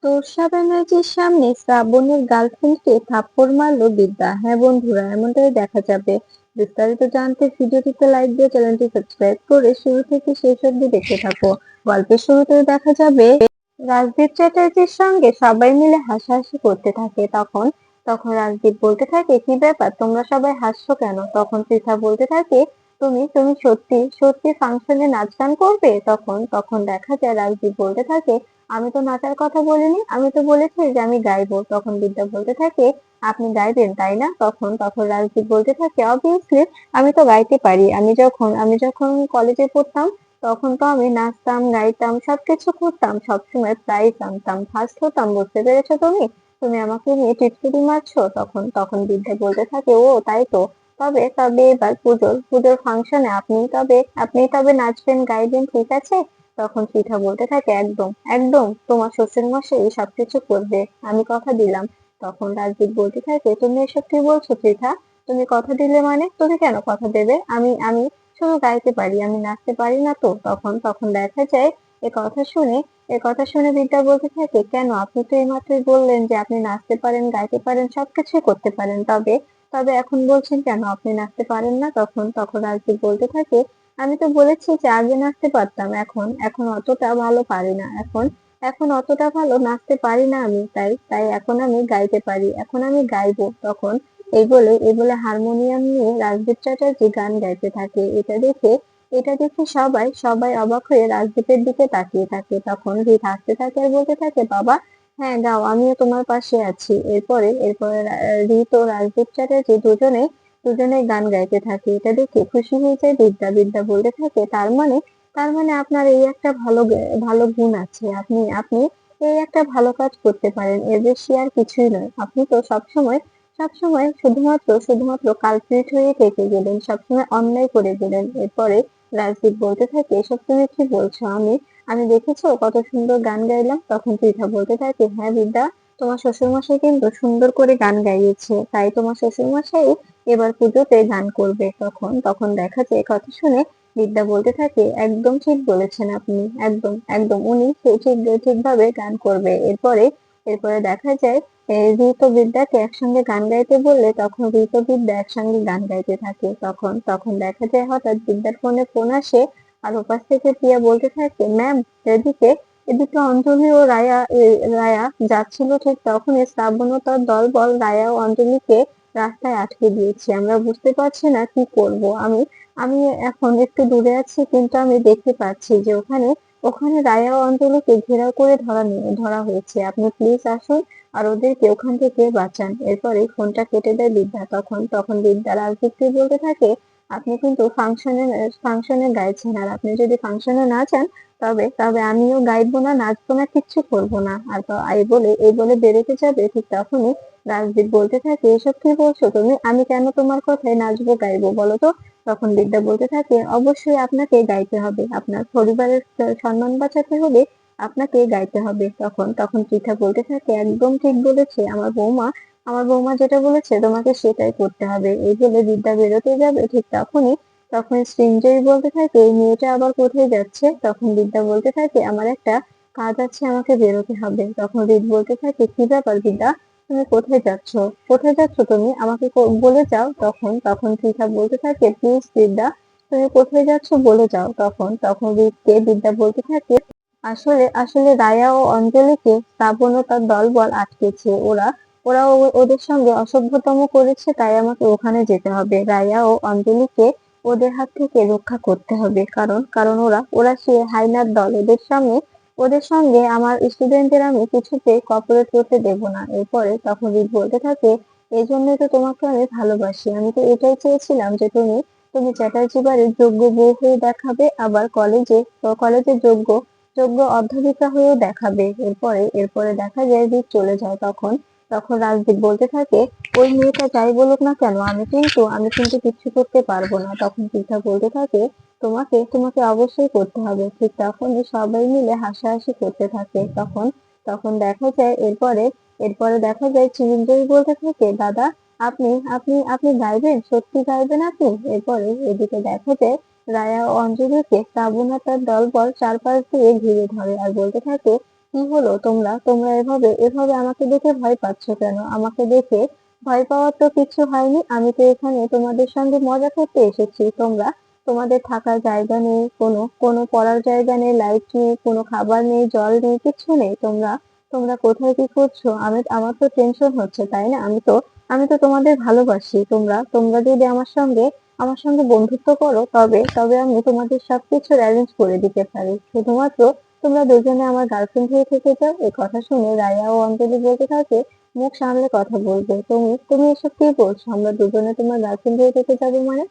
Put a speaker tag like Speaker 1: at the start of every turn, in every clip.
Speaker 1: তোষা ব্যানার্জির সামনে শ্রাবণীর গার্লফ্রেন্ডকে থাপ্পড় মারল বিদ্যা। হ্যাঁ বন্ধুরা, এমনটাই দেখা যাবে। বিস্তারিত জানতে ভিডিওটিতে লাইক দিয়ে চ্যানেলটি সাবস্ক্রাইব করে শুরু থেকে শেষ অবধি দেখতে থাকো। গল্পের শুরুতে দেখা যাবে রাজদীপ চ্যাটার্জির সঙ্গে সবাই মিলে হাসাহাসি করতে থাকে। তখন তখন রাজদীপ বলতে থাকে, কি ব্যাপার, তোমরা সবাই হাসছো কেন? তখন পৃথা বলতে থাকে, তুমি তুমি সত্যি সত্যি ফাংশনে নাচ গান করবে? তখন তখন দেখা যায় রাজদীপ বলতে থাকে, আমি তো নাচার কথা বলিনি, আমি তো বলেছি যে আমি গাইবো। তখন বিদ্যা বলতে থাকে, আপনি গাইবেন তাই না? তখন তখন রাজদীপ বলতে থাকে, অবভিয়াসলি আমি তো গাইতে পারি। আমি যখন কলেজে পড়তাম তখন তো আমি নাচতাম, গাইতাম, সবকিছু করতাম, সবসময় প্রাইজ আনতাম, ফার্স্ট হতাম। বুঝতে পেরেছো তুমি? তুমি আমাকে নিয়ে টিটকিরি মারছো। তখন তখন বিদ্যা বলতে থাকে, ও তাই তো। তবে তবে এবার পুজোর পুজোর ফাংশনে আপনি তবে নাচবেন, গাইবেন, ঠিক আছে? তখন পৃথা বলতে থাকে, একদম একদম তোমার শ্বশুর মশাই সবকিছু করবে, আমি কথা দিলাম। তখন রাজদীপ বলতে থাকে, তুমি এসব কি বলছো পৃথা? তুমি কথা দিলে মানে? তুমি কেন কথা দেবে? আমি শুধু গাইতে পারি, আমি নাচতে পারি না তো। তখন তখন দেখা যায় এ কথা শুনে এ কথা শুনে বিদ্যা বলতে থাকে, কেন, আপনি তো এইমাত্রই বললেন যে আপনি নাচতে পারেন, গাইতে পারেন, সবকিছুই করতে পারেন, তবে তবে এখন বলছেন কেন আপনি নাচতে পারেন না? তখন তখন রাজদীপ বলতে থাকে, আমি তো বলেছি যে আগে নাচতে পারতাম, এখন এখন অতটা ভালো পারি না, এখন অতটা ভালো নাচতে পারি না আমি, তাই তাই এখন আমি গাইতে পারি, এখন আমি গাইবো। তখন এই বলে হারমোনিয়াম নিয়ে রাজদীপ চ্যাটার্জি গান গাইতে থাকে। এটা দেখে সবাই সবাই অবাক হয়ে রাজদীপের দিকে তাকিয়ে থাকে। তখন রীত হাসতে থাকে আর বলতে থাকে, বাবা, হ্যাঁ গাও, আমিও তোমার পাশে আছি। এরপরে রীত ও রাজদীপ চ্যাটার্জি দুজনে গান গাইতে থাকে। এটা দেখে খুশি হয়ে যায় বিদ্যা। বিদ্যা বলতে থাকে, তার মানে আপনার এই একটা ভালো গুণ আছে, আপনি এই একটা ভালো কাজ করতে পারেন, এর বেশি আর কিছুই নয়। আপনি তো সবসময় শুধুমাত্র কালপ্রিট হয়ে থেকে গেলেন, সবসময় অন্যায় করে গেলেন। এরপরে রাজদীপ বলতে থাকে, এসব তুমি কি বলছো? আমি দেখেছো কত সুন্দর গান গাইলাম। তখন পৃথা বলতে থাকে, হ্যাঁ বিদ্যা, তোমার শ্বশুরমশাই কিন্তু সুন্দর করে গান গাইয়েছে, তাই তোমার শ্বশুরমশাই এবার পুজোতে গান করবে। তখন তখন দেখা যায় কথা শুনে বিদ্যা বলতে থাকে, একদম ঠিক বলেছেন আপনি, একদম একদম উনি ঠিকভাবে গান করবে। এরপরে দেখা যায় ঋত ও বিদ্যাকে একসঙ্গে গান গাইতে বললে তখন ঋত ও বিদ্যা একসঙ্গে গান গাইতে থাকে। তখন তখন দেখা যায় হঠাৎ বিদ্যার ফোন আসে, আর ওপাশ থেকে প্রিয়া বলতে থাকে, ম্যাম, এদিকে এদিকে অঞ্জলি ও রায়া যাচ্ছিল, ঠিক তখনই শ্রাবণ ও তার দলবল রায়া ও অঞ্জলিকে রাস্তায় আটকে দিয়েছে। আমরা বুঝতে পারছি না কি করব। আমি এখন একটু দূরে আছি, কিন্তু আমি দেখতে পাচ্ছি যে ওখানে ওখানে রায়া ও অঞ্জলিকে ঘেরাও করে ধরা হয়েছে। আপনি প্লিজ আসুন আর ওদেরকে ওখান থেকে বাঁচান। এরপরে ফোনটা কেটে দেয় বিদ্যা। তখন তখন বিদ্যা রাজদীপকে বলতে থাকে, আপনি কিন্তু ফাংশনে গাইছেন, আর আপনি যদি ফাংশনে না যান তবে তবে আমিও গাইবো না, নাচবো না, কিচ্ছু করবো না। আর এই বলে বেরোতে যাবে, ঠিক তখনই রাজদীপ বলতে থাকে, এসব কি বলছো তুমি? আমি কেন তোমার কথায় নাচবো গাইবো বলো তো? তখন বিদ্যা বলতে থাকে, অবশ্যই আপনাকে গাইতে হবে, আপনার পরিবারের সম্মান বাঁচাতে হলে আপনাকে গাইতে হবে। তখন তখন পৃথা বলতে থাকে, একদম ঠিক বলেছে আমার বৌমা যেটা বলেছে তোমাকে সেটাই করতে হবে। এই বলে বিদ্যা বেরোতে যাবে, ঠিক তখনই সৃঞ্জয় বলতে থাকে, এই মেয়েটা আবার কোথায় যাচ্ছে? তখন বিদ্যা বলতে থাকে, আমার একটা কাজ আছে, আমাকে বেরোতে হবে। তখন রিত বলতে থাকে, কি ব্যাপার বিদ্যা, তুমি কোথায় যাচ্ছ? কোথায় যাচ্ছ তুমি? আমাকে বলে যাও। তখন তখন পৃথা বলতে থাকে, প্লিজ বিদ্যা, তুমি কোথায় যাচ্ছ বলে যাও। তখন তখন রিতকে বিদ্যা বলতে থাকে, আসলে আসলে রায়া ও অঞ্জলিকে শ্রাবণ ও তার দলবল আটকেছে। ওরা ওদের সঙ্গে অসভ্যতম করেছে, তাই আমাকে ওখানে যেতে হবে। রায়া ও অঞ্জলিকে ওদের হাত থেকে রক্ষা করতে হবে, কারণ কারণ ওরা সে হাইনার দল। ওদের সঙ্গে আমার স্টুডেন্টদের আমি কিছুতেই কপারেট করতে দেব না। এরপরে তখন রিত বলতে থাকে, এই জন্যই তো তোমাকে আমি ভালোবাসি। আমি তো এটাই চেয়েছিলাম যে তুমি চ্যাটার্জি বাড়ির যোগ্য বউ হয়ে দেখাবে, আবার কলেজে যোগ্য যোগ্য অধ্যাপিকা হয়েও দেখাবে। এরপরে দেখা যায় রিক চলে যায়। তখন তখন রাজদীপ বলতে থাকে, ওই মেয়েটা যাই বলুক না কেন, আমি কিন্তু কিচ্ছু করতে পারবো না। তখন পৃথা বলতে থাকে, তোমাকে অবশ্যই করতে হবে। ঠিক তখনই সবাই মিলে হাসাহাসি করতে থাকে। তখন তখন দেখা যায় এরপরে দেখা যায় চিরঞ্জীবী বলতে থাকে, দাদা, আপনি গাইবেন? সত্যি গাইবেন আপনি? এরপরে এদিকে দেখা যায় রায়া ও অঞ্জলিকে শ্রাবণ আর তার দলবল চারপাশ দিয়ে ঘিরে ধরে আর বলতে থাকে, কি কি হলো? তোমরা তোমরা এভাবে এভাবে আমাকে দেখে ভয় পাচ্ছ কেন? আমাকে দেখে ভয় পাওয়ার তো কিছু হয়নি। আমি তো এখানে তোমাদের সঙ্গে মজা করতে এসেছি। তোমরা তোমাদের থাকার জায়গা নেই, কোনো পড়ার জায়গা নেই, লাইট নেই, কোনো খাবার নেই, জল নেই, কিচ্ছু নেই। তোমরা তোমরা কোথায় কি করছো? আমার তো টেনশন হচ্ছে, তাই না? আমি তো তোমাদের ভালোবাসি। তোমরা তোমরা যদি আমার সঙ্গে বন্ধুত্ব করো, তবে আমি তোমাদের সবকিছুর অ্যারেঞ্জ করে দিতে পারি। শুধুমাত্র তোমরা দুজনে আমার গার্লফ্রেন্ড হয়ে থেকে যাও। এই কথা শুনে রায়া ও অঞ্জলি বলতে থাকে, মুখ সামলে কথা বলবে। তুমি তুমি এসব কি বলছো? আমরা দুজনে তোমার গার্লফ্রেন্ড হয়ে থেকে যাবো মানে?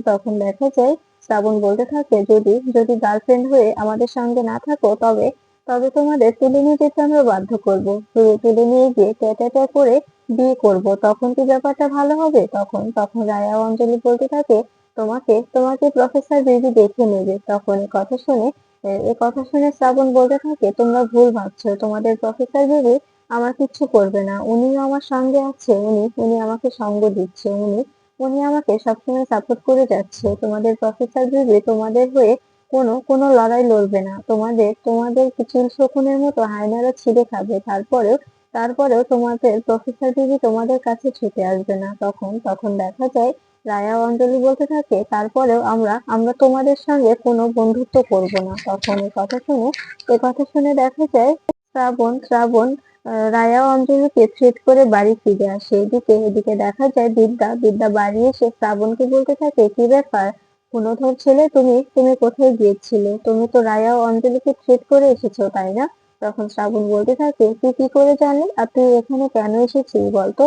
Speaker 1: তখন দেখা যায় শ্রাবণ বলতে থাকে, যদি যদি গার্লফ্রেন্ড হয়ে আমাদের সঙ্গে না থাকো, তবে তবে তোমাদের তুলে নিয়ে যেতে আমরা বাধ্য করবো। তুলে নিয়ে গিয়ে ট্যাঁ করে বিয়ে করব। তখন কি ব্যাপারটা ভালো হবে? তখন তখন রায়া ও অঞ্জলি বলতে থাকে, তোমাকে তোমাকে প্রফেসর বেবি দেখে নেবে। তখন এ কথা শুনে শ্রাবণ বলতে থাকে, তোমরা ভুল ভাবছো। তোমাদের প্রফেসর বেবি আমার কিচ্ছু করবে না। উনিও আমার সঙ্গে আছে। উনি উনি আমাকে সঙ্গ দিচ্ছে। উনি আমাকে সবসময় সাপোর্ট করে যাচ্ছে। তোমাদের প্রফেসর বেবি তোমাদের হয়ে কোনো লড়াই লড়বে না। তোমাদের চিল শকুনের মতো হায়নারা ছিঁড়ে খাবে। তারপরেও তোমাদের প্রফেসর বেবি তোমাদের কাছে ছুটে আসবে না। তখন দেখা যায় রায়া ও অঞ্জলি বলতে থাকে, তারপরেও আমরা তোমাদের সঙ্গে কোনো বন্ধুত্ব করব না। তখন এ কথা শুনে দেখা যায় শ্রাবণ রায়া ও অঞ্জলিকে থ্রেট করে বাড়ি ফিরে আসে। এদিকে দেখা যায় বিদ্যা বাড়ি এসে শ্রাবণকে বলতে থাকে, কি ব্যাপার গুণধর ছেলে, তুমি তুমি কোথায় গিয়েছিলে? তুমি তো রায়া ও অঞ্জলিকে থ্রেট করে এসেছো, তাই না? তখন শ্রাবণ বলতে থাকে, তুই কি করে জানলি? আর তুই এখানে কেন এসেছিস বলতো?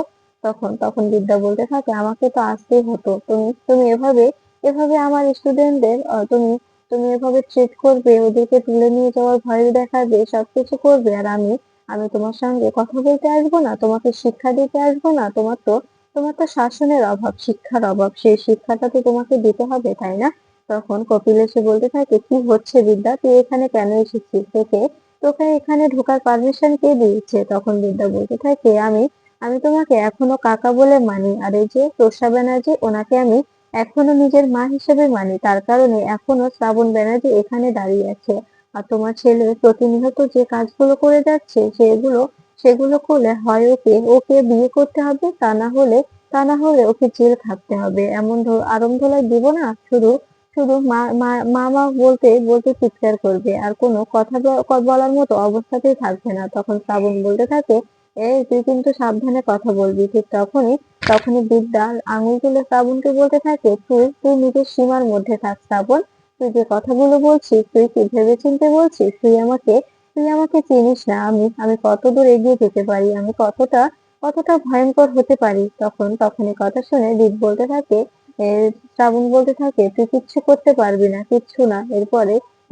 Speaker 1: তখন বিদ্যা বলতে থাকে, আমাকে তো আসতেই হতো। তুমি তুমি এভাবে আমার স্টুডেন্টদের তুমি তুমি এভাবে ট্রিট করবে, ওদেরকে তুলে নিয়ে যাওয়ার ভয় দেখাবে, সবকিছু করবে, আর আমি তোমার সঙ্গে কথা বলতে আসবো না, তোমাকে শিক্ষা দিতে আসবো না? তোমার তো শাসনের অভাব, শিক্ষার অভাব। সেই শিক্ষাটা তো তোমাকে দিতে হবে, তাই না? তখন কপিল এসে বলতে থাকে, কি হচ্ছে বিদ্যা? তুই এখানে কেন এসেছিস? তোকে এখানে ঢোকার পারমিশন কে দিয়েছে? তখন বিদ্যা বলতে থাকে, আমি তোমাকে এখনো কাকা বলে মানি, আর এই যে তোষা ব্যানার্জি, ওনাকে আমি এখনো নিজের মা হিসেবে মানি। তার কারণে এখনো শ্রাবণ ব্যানার্জি এখানে দাঁড়িয়ে আছে। আর তোমার ছেলে প্রতিনিয়ত যে কাজগুলো করে যাচ্ছে, সেগুলো করলে হয় ওকে ওকে বিয়ে করতে হবে, তা না হলে ওকে জেল খাটতে হবে। এমন আরম্ভলায় দিব না, শুধু শুধু মা মা মা মা বলতে বলতে চিৎকার করবে, আর কোনো কথা বলার মতো অবস্থাতেই থাকবে না। তখন শ্রাবণ বলতে থাকে, এই তুই কিন্তু সাবধানে কথা বলবি। ঠিক তখনই বিদ্যা আঙুল তুলে শ্রাবণকে বলতে থাকে, তুই তুই নিজের সীমার মধ্যে থাক শ্রাবণ। তুই যে কথাগুলো বলছিস, তুই কি ভেবেচিন্তে বলছিস? তুই আমাকে চিনিস না। আমি কত দূর এগিয়ে যেতে পারি, আমি কতটা ভয়ঙ্কর হতে পারি। তখন কথা শুনে বিদ বলতে থাকে, এ, শ্রাবণ বলতে থাকে, তুই কিচ্ছু করতে পারবি না, কিচ্ছু না।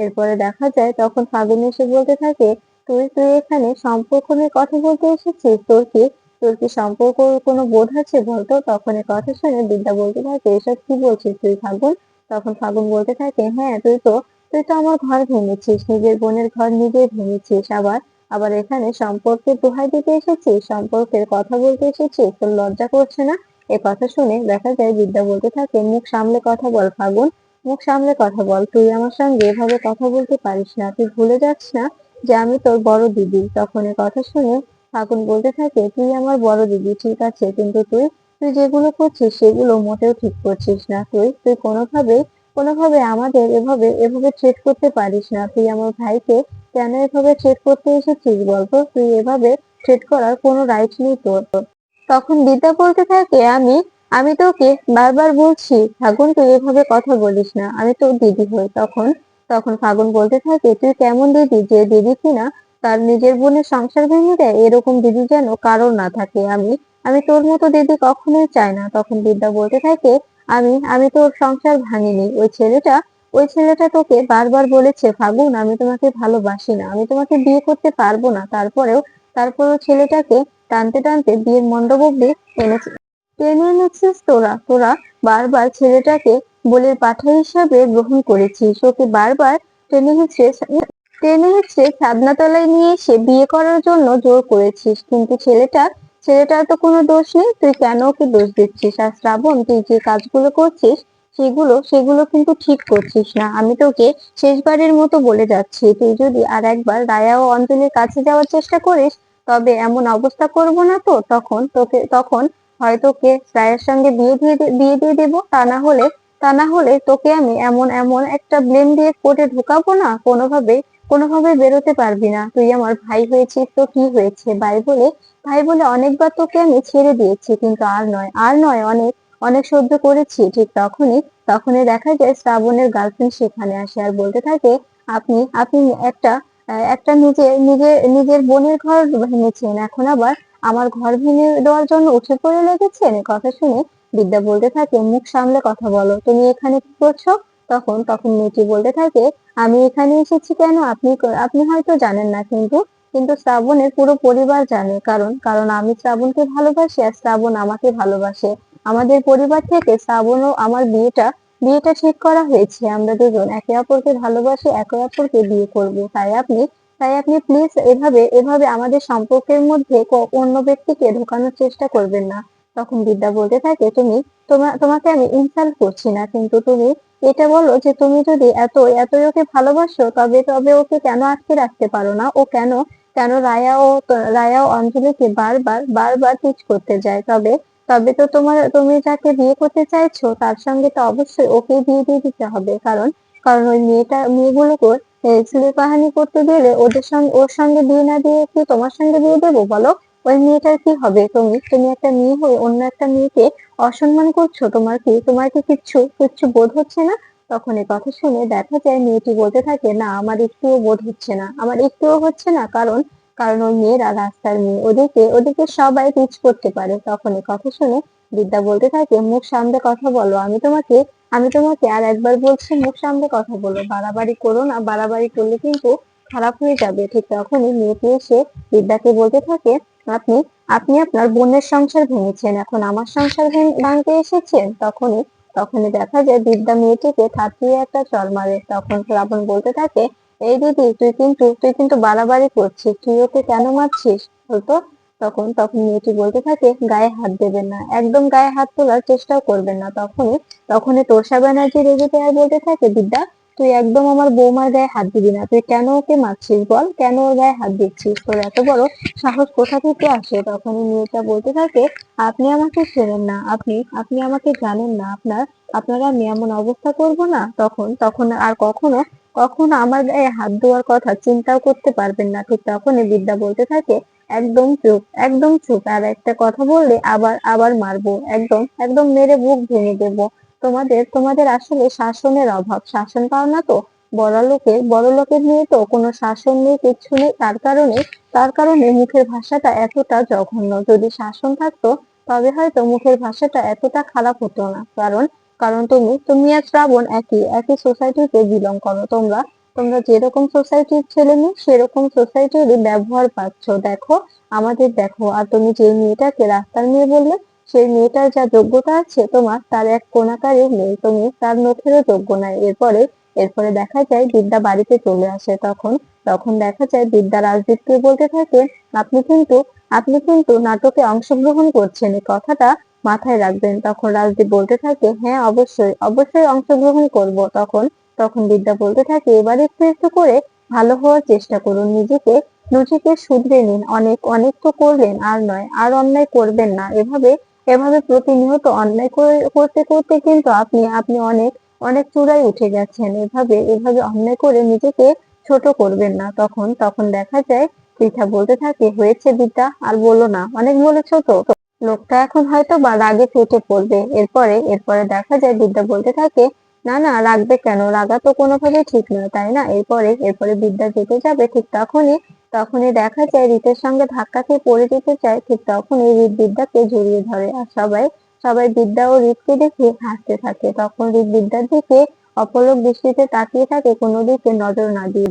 Speaker 1: এরপরে দেখা যায় তখন ফাগুন এসে বলতে থাকে, তুই তুই এখানে সম্পর্ক নিয়ে কথা বলতে এসেছিস? তোর কি সম্পর্ক কোনো বোধ আছে বলতো? তখন এ কথা শুনে বিদ্যা বলতে থাকে, এসব কি বলছিস তুই ফাগুন? তখন ফাগুন বলতে থাকে, হ্যাঁ, তুই তো আমার ঘর ভেঙেছিস, নিজের বোনের ঘর নিজেই ভেঙেছিস। আবার এখানে সম্পর্কের দোহাই দিতে এসেছিস, সম্পর্কের কথা বলতে এসেছিস। তোর লজ্জা করছে না? এ কথা শুনে দেখা যায় বিদ্যা বলতে থাকে, মুখ সামলে কথা বল ফাগুন, মুখ সামলে কথা বল। তুই আমার সঙ্গে এভাবে কথা বলতে পারিস না। তুই ভুলে যাচ্ছিস না যে আমি তোর বড় দিদি? তখন এ কথা শুনে ফাগুন বলতে থাকে, তুই আমার বড় দিদি, ঠিক আছে, কিন্তু তুই তুই যেগুলো করছিস সেগুলো মোটেও ঠিক করছিস না। তুই কোনোভাবে আমাদের এভাবে এভাবে ট্রিট করতে পারিস না। তুই আমার ভাইকে কেন এভাবে ট্রিট করতে এসেছিস বলতো? তুই এভাবে ট্রিট করার কোনো রাইট নেই তোর। তখন বিদ্যা বলতে থাকে, আমি তোকে বারবার বলছি ফাগুন, তুই এভাবে কথা বলিস না, আমি তোর দিদি হই। তখন ফাগুন বলতে থাকে, তুই কেমন দিদি, যে দিদি কিনা তার নিজের বোনের সংসার ভেঙে দেয়? এরকম দিদি যেন কারোর না থাকে। আমি তোর মতো দিদি কখনোই চাই না। তখন বিদ্যা বলতে থাকে, আমি তোর সংসার ভাঙিনি। ওই ছেলেটা তোকে বারবার বলেছে, ফাগুন, আমি তোমাকে ভালোবাসি না, আমি তোমাকে বিয়ে করতে পারবো না। তারপরেও ছেলেটাকে টানতে টানতে বিয়ের মণ্ডপ অব্দি টেনে এনেছিস তোরা বারবার ছেলেটাকে বলির পাঠা হিসাবে গ্রহণ করেছিস। ওকে বারবার টেনে হিঁচড়ে টেনে হিঁচড়ে ছাদনাতলায় নিয়ে এসে বিয়ে করার জন্য জোর করেছিস, কিন্তু ছেলেটার তো কোনো দোষ নেই। তুই কেন ওকে দোষ দিচ্ছিস? আর শ্রাবণ, তুই যে কাজগুলো করছিস সেগুলো সেগুলো কিন্তু ঠিক করছিস না। আমি তোকে শেষবারের মতো বলে যাচ্ছি, তুই যদি আর একবার রায়া ও অঞ্জলির কাছে যাওয়ার চেষ্টা করিস, তবে এমন অবস্থা করব না তো তখন হয় তোকে রায়ের সঙ্গে বিয়ে দিয়ে দেবো, তা না হলে তোকে আমি এমন এমন একটা ব্লেম দিয়ে কোর্টে ঢোকাবো না, কোনোভাবে বেরোতে পারবি না। তুই আমার ভাই হয়েছিস তো কি হয়েছে, ভাই বলে অনেকবার তোকে আমি ছেড়ে দিয়েছি, কিন্তু আর নয়, অনেক অনেক সহ্য করেছি। ঠিক তখনই দেখা যায় শ্রাবণের গার্লফ্রেন্ড সেখানে আসে আর বলতে থাকে, আপনি একটা নিজের বোনের ঘর ভেঙেছেন, এখন আবার আমার ঘর ভেঙে দেওয়ার জন্য উঠে পড়ে লেগেছেন। কথা শুনে বিদ্যা বলতে থাকে, মুখ সামলে কথা বলো, তুমি এখানে কি করছো? তখন মেয়েটি বলতে থাকে, আমি এখানে এসেছি কেন আপনি হয়তো জানেন না, কিন্তু শ্রাবণের পুরো পরিবার জানে, কারণ আমি শ্রাবণকে ভালোবাসি আর শ্রাবণ আমাকে ভালোবাসে। আমাদের পরিবার থেকে শ্রাবণ ও আমার বিয়েটা ঠিক করা হয়েছে। আমরা দুজন একে অপরকে ভালোবাসি, একে অপরকে বিয়ে করব। তাই আপনি প্লিজ এভাবে আমাদের সম্পর্কের মধ্যে অন্য ব্যক্তিকে ঢোকানোর চেষ্টা করবেন না। তখন বিদ্যা বলতে থাকে, তোমাকে আমি ইনসাল্ট করছি না, কিন্তু তুমি এটা বলো যে তুমি যদি এতই ওকে ভালোবাসো, তবে ওকে কেন আটকে রাখতে পারো না? ও কেন রায়া ও অঞ্জলিকে বারবার টিচ করতে যায়? তবে তো তুমি যাকে বিয়ে করতে চাইছো তার সঙ্গে তো অবশ্যই ওকে বিয়ে দিয়ে দিতে হবে, কারণ ওই মেয়েগুলোকে ছেলে কাহানি করতে গেলে ওর সঙ্গে বিয়ে না দিয়ে কি তোমার সঙ্গে বিয়ে দেবো বলো? ওই মেয়েটার কি হবে? তুমি একটা মেয়ে হয়ে অন্য একটা মেয়েকে অসম্মান করছো। তোমার কি কিচ্ছু বোধ হচ্ছে না? তখন এই কথা শুনে দেখা যায় মেয়েটি বলতে থাকে, না, আমার একটুও হচ্ছে না, কারণ ওই মেয়েরা রাস্তার মেয়ে, ওদেরকে সবাই রিচ করতে পারে। তখন এই কথা শুনে বিদ্যা বলতে থাকে, মুখ সামলে কথা বলো, আমি তোমাকে আর একবার বলছি, মুখ সামলে কথা বলো, বাড়াবাড়ি করো না, বাড়াবাড়ি করলে কিন্তু খারাপ হয়ে যাবে। ঠিক তখনই মেয়েটি এসে বিদ্যাকে বলতে থাকে, আপনি আপনি আপনার বোনের সংসার ভেঙেছেন, এখন আমার সংসার ভাঙতে এসেছেন। তখনই দেখা যায় বিদ্যা মেয়েটিকে থাপিয়ে একটা চড় মারে। তখন শ্রাবণ বলতে থাকে, এই দিদি, তুই কিন্তু বাড়াবাড়ি করছিস, তুই ওকে কেন মারছিস বলতো? তখন মেয়েটি বলতে থাকে, গায়ে হাত দেবেন না, একদম গায়ে হাত তোলার চেষ্টাও করবেন না। তখনই তোষা ব্যানার্জি রেগে যায় আর বলতে থাকে, বিদ্যা, তুই একদম আমার বৌমার গায়ে হাত দিবি না, তুই কেন ওকে মারছিস বল, কেন ওর গায়ে হাত দিচ্ছিস, তোর এত বড় সাহস কোথা থেকে আসে? তখনই মেয়েটা বলতে থাকে, আপনি আমাকে চেনেন না, আপনি আমাকে জানেন না, আপনারা আমি এমন অবস্থা করব না। তখন আর কখনো আমার গায়ে হাত দেওয়ার কথা চিন্তাও করতে পারবেন না। ঠিক তখনই বিদ্যা বলতে থাকে, একদম চুপ, আর একটা কথা বললে আবার মারবো, একদম একদম মেরে বুক ভেঙে দেবো। তোমাদের আসলে শাসনের অভাব, শাসন পাও না তো। বড়লোকের মেয়ে তো, কোনো শাসন নেই, কিচ্ছু নেই, তার কারণে মুখের ভাষাটা এতটা জঘন্য। যদি শাসন থাকতো তবে হয়তো মুখের ভাষাটা এতটা খারাপ হতো না। কারণ তুমি আর শ্রাবণ একই সোসাইটিতে বিলং করো। তোমরা যেরকম সোসাইটির ছেলে মেয়ে সেরকম সোসাইটিরই ব্যবহার পাচ্ছ। দেখো, আর তুমি যে মেয়েটাকে রাস্তার মেয়ে বললে, সেই মেয়েটার যা যোগ্যতা আছে তোমার তার এক কোনাকারেও নেই, তুমি তার নখেরও যোগ্য নাই। এরপরে দেখা যায় বিদ্যা বাড়িতে চলে আসে। তখন দেখা যায় বিদ্যা রাজদীপকে বলতে থাকে, আপনি কিন্তু আপনি কিন্তু নাটকে অংশগ্রহণ করছেন, এই কথাটা মাথায় রাখবেন। তখন রাজদীপ বলতে থাকে, হ্যাঁ, অবশ্যই অবশ্যই অংশগ্রহণ করব। তখন বিদ্যা বলতে থাকে, এবার একটু একটু করে ভালো হওয়ার চেষ্টা করুন, নিজেকে শুধরে নিন। অনেক অনেক তো করলেন, আর নয়, আর অন্যায় করবেন না। এভাবে প্রতিনিয়ত অন্যায় করতে করতে কিন্তু আপনি অনেক অনেক চূড়ায় উঠে গেছেন। এভাবে অন্যায় করে নিজেকে ছোট করবেন না। তখন দেখা যায় পৃথা বলতে থাকে, হয়েছে বিদ্যা, আর বলো না, অনেক বলেছো তো। লোকটা এখন হয়তো বা রাগে ফেটে পড়বে। এরপরে দেখা যায় বিদ্যা বলতে থাকে, না না, রাগবে কেন, রাগা তো কোনোভাবেই ঠিক নয়, তাই না? এরপরে বিদ্যা যেতে যাবে, ঠিক তখনই দেখা যায় রিতের সঙ্গে ধাক্কা খেয়ে পড়ে যেতে চায়। ঠিক তখনই রিত বিদ্যাকে জড়িয়ে ধরে, আর সবাই বিদ্যা ও রিতকে দেখে হাসতে থাকে। তখন রিত বিদ্যার দিকে অপলক দৃষ্টিতে তাকিয়ে থাকে, কোনো দিকে নজর না দিয়ে।